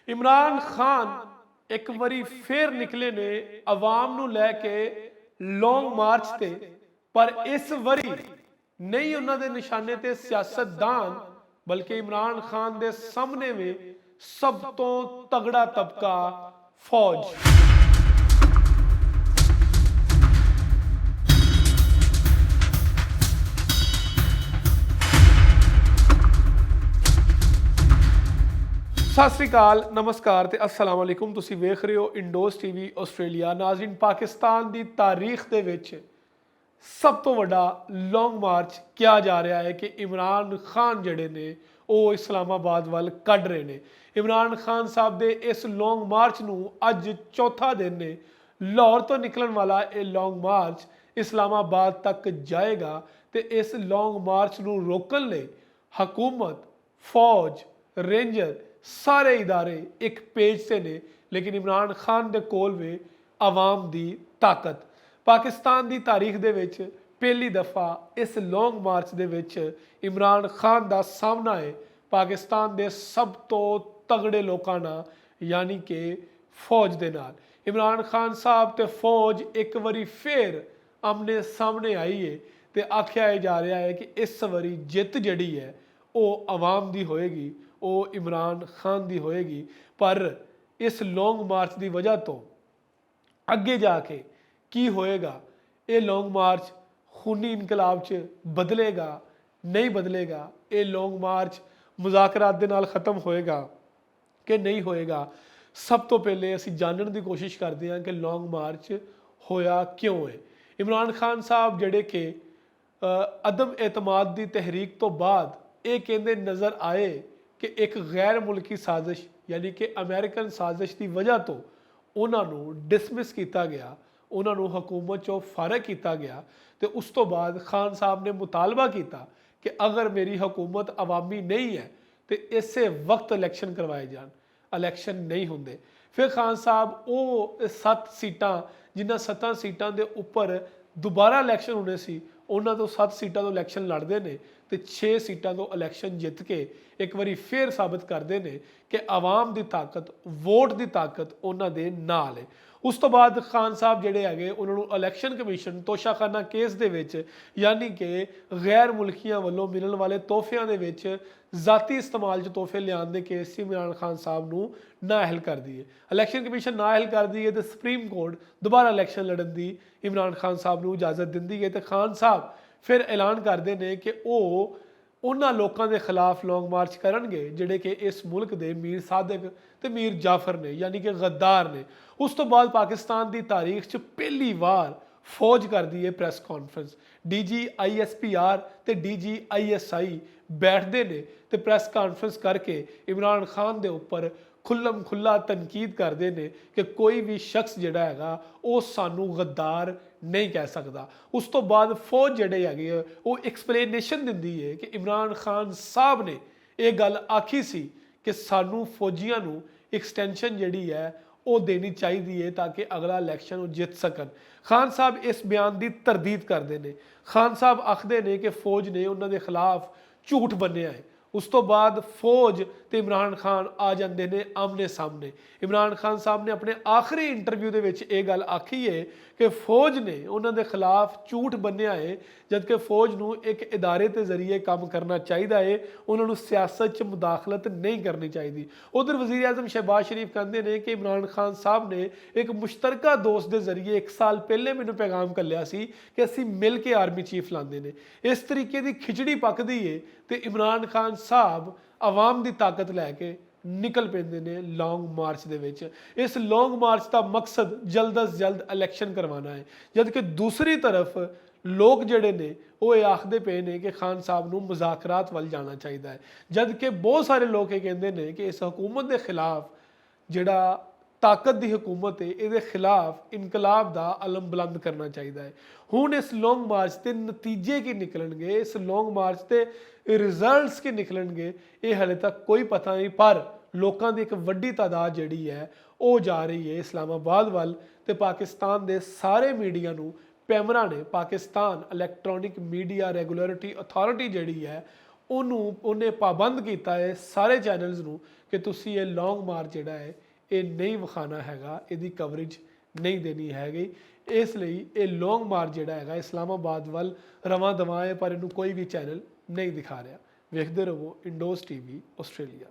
इमरान खान एक वारी फिर निकले ने आवाम नूं लैके लॉन्ग मार्च ते, पर इस वारी नहीं उन्होंने निशाने ते सियासतदान बल्कि इमरान खान दे सामने में सब तो तगड़ा तबका फौज। सत श्री अकाल, नमस्कार ते अस्सलाम वालेकुम। तुसीं वेख रहे हो इंडोज टीवी आस्ट्रेलिया। नाज़रीन, पाकिस्तान की तारीख दे विच सब तो वड्डा लॉन्ग मार्च किया जा रहा है कि इमरान खान जड़े ने वो इस्लामाबाद वाल कढ़ रहे ने। इमरान खान साहब दे इस लॉन्ग मार्च नूं अज चौथा दिन ने। लाहौर तो निकलन वाला ये लॉन्ग मार्च इस्लामाबाद तक जाएगा तो इस लॉन्ग मार्च नूं रोकन लई हकूमत, फौज, रेंजर सारे इदारे एक पेज से ने, लेकिन इमरान खान दे कोल वे आवाम दी ताकत। पाकिस्तान दी तारीख दे विच पहली दफ़ा इस लॉन्ग मार्च दे विच इमरान खान दा सामना है पाकिस्तान दे सब तो तगड़े लोकां नाल, यानी कि फौज दे नाल। इमरान खान साहब ते फौज एक वारी फिर आमने सामने आई है तो आख्या जा रहा है कि इस वारी जित जड़ी है वो आवाम दी होएगी, वो इमरान खान दी होएगी। पर इस लॉन्ग मार्च की वजह तो अगे जाके की होएगा, ये लॉन्ग मार्च खूनी इनकलाब च बदलेगा नहीं बदलेगा, ये लॉन्ग मार्च मुज़ाकरात दे नाल ख़त्म होएगा कि नहीं होएगा। सब तो पहले असी जानने की कोशिश करते हैं कि लॉन्ग मार्च होया क्यों है। इमरान खान साहब जड़े कि अदम एतमाद की तहरीक तो बाद ये कहते नज़र आए कि एक गैर मुल्की साजिश यानी कि अमेरिकन साजिश की वजह तो उन्होंने डिसमिस किया गया, उन्होंने हुकूमत चो फारग किया गया। तो उस तो बाद खान साहब ने मुतालबा किया कि अगर मेरी हुकूमत अवामी नहीं है तो इस वक्त इलैक्शन करवाए जान। इलैक्शन नहीं होंगे। फिर खान साहब वो 7 सीटां जिन्होंने 7 सीटां के उपर दोबारा इलैक्शन होने सी, उन्होंने तो 7 सीटां तो इलैक्शन लड़ते हैं तो 6 सीटां तो इलैक्शन जित के एक बारी फिर साबित करते हैं कि आवाम की ताकत, वोट की ताकत उन्होंने नाल है। उस तो बाद खान साहब जोड़े है उन्होंने इलैक्शन कमीशन तोशाखाना केस के विच यानी कि गैर मुल्कियों वालों मिलने वाले तोहफिया के जाती इस्तेमाल तोहफे लियान के केस इमरान खान साहब को नाअहल कर दिए। इलैक्शन कमीशन नाअहल कर दी है तो सुप्रीम कोर्ट दोबारा इलैक्शन लड़न की इमरान खान साहब को इजाजत दिंदी है। तो खान साहब फिर ऐलान करते हैं कि वो उन्होंने लोगों के खिलाफ लॉन्ग मार्च करेंगे जिहड़े कि इस मुल्क के मीर सादिक तो मीर जाफर ने यानी कि गद्दार ने। उस तो बाद पाकिस्तान की तारीख च पहली बार फौज कर दी है प्रेस कॉन्फ्रेंस। DGISPR तो DGISI बैठते हैं तो प्रेस कॉन्फ्रेंस करके इमरान खान के उपर खुल्लम खुल्ला तनकीद करते हैं कि कोई भी शख्स जिहड़ा हैगा वो सानू गद्दार नहीं कह सकता। उस तो बाद फौज जिहड़े है वो एक्सप्लेनेशन दिंदी है कि इमरान खान साहब ने यह गल आखी सी कि सानू फौजियां नू एक्सटेंशन जिहड़ी है वो देनी चाहिए ताकि अगला इलैक्शन वो जित सकन। खान साहब इस बयान की तरदीद करते हैं। खान साहब आखते हैं कि फौज ने उन्होंने खिलाफ झूठ बनिया है। उस तो बाद फौज तो इमरान खान आ जाते हैं आमने सामने। इमरान खान साहब ने अपने आखिरी इंटरव्यू के गल आखी है कि फौज ने उन्होंने खिलाफ झूठ बनिया है, जबकि फौज को एक इदारे के जरिए काम करना चाहिए है, उन्होंने सियासत च मुदाखलत नहीं करनी चाहिए। उधर वज़ीर आज़म शहबाज शरीफ कहते हैं कि इमरान खान साहब ने एक मुश्तरका दोस्त के जरिए 1 साल पहले मैंने पैगाम कलिया सी कि असी मिल के आर्मी चीफ लाते हैं। इस तरीके की खिचड़ी पकदी है तो इमरान खान साहब आवाम की ताकत लैके निकल पेंदे ने लॉन्ग मार्च दे विच। इस लॉन्ग मार्च का मकसद जल्द अज जल्द इलैक्शन करवाना है, जबकि दूसरी तरफ लोग जड़े ने वो आखते पे ने कि खान साहब को मुज़ाकरात वाल जाना चाहिए है, जबकि बहुत सारे लोग ये कहते हैं कि इस हुकूमत के खिलाफ जिहड़ा ताकत की हुकूमत है ये खिलाफ इनकलाब का अलम बुलंद करना चाहिए है। हुण इस लॉन्ग मार्च के नतीजे की निकलणगे, इस लॉन्ग मार्च के रिजल्ट्स के निकलणगे, ये हले तक कोई पता नहीं। पर लोगों की एक वड्डी तादाद जिहड़ी है वो जा रही है इस्लामाबाद वाल। तो पाकिस्तान के सारे मीडिया पैमरा ने Pakistan electronic media regulatory authority जिहड़ी है ਉਹਨੇ ਪਾਬੰਦ ਕੀਤਾ ਹੈ ਸਾਰੇ ਚੈਨਲਸ ਨੂੰ ਕਿ ਤੁਸੀਂ ਇਹ ਲੌਂਗ ਮਾਰਚ ਜਿਹੜਾ ਹੈ ਇਹ ਨਹੀਂ ਵਿਖਾਉਣਾ ਹੈਗਾ, ਇਹਦੀ ਕਵਰੇਜ ਨਹੀਂ ਦੇਣੀ ਹੈਗੀ। ਇਸ ਲਈ ਇਹ ਲੌਂਗ ਮਾਰਚ ਜਿਹੜਾ ਹੈਗਾ ਇਸਲਾਮਾਬਾਦ ਵੱਲ ਰਵਾਂ ਦਵਾਂ ਹੈ, ਪਰ ਇਹਨੂੰ ਕੋਈ ਵੀ ਚੈਨਲ ਨਹੀਂ ਦਿਖਾ ਰਿਹਾ। ਵੇਖਦੇ ਰਹੋ ਇੰਡੋਜ਼ ਟੀਵੀ ਆਸਟ੍ਰੇਲੀਆ।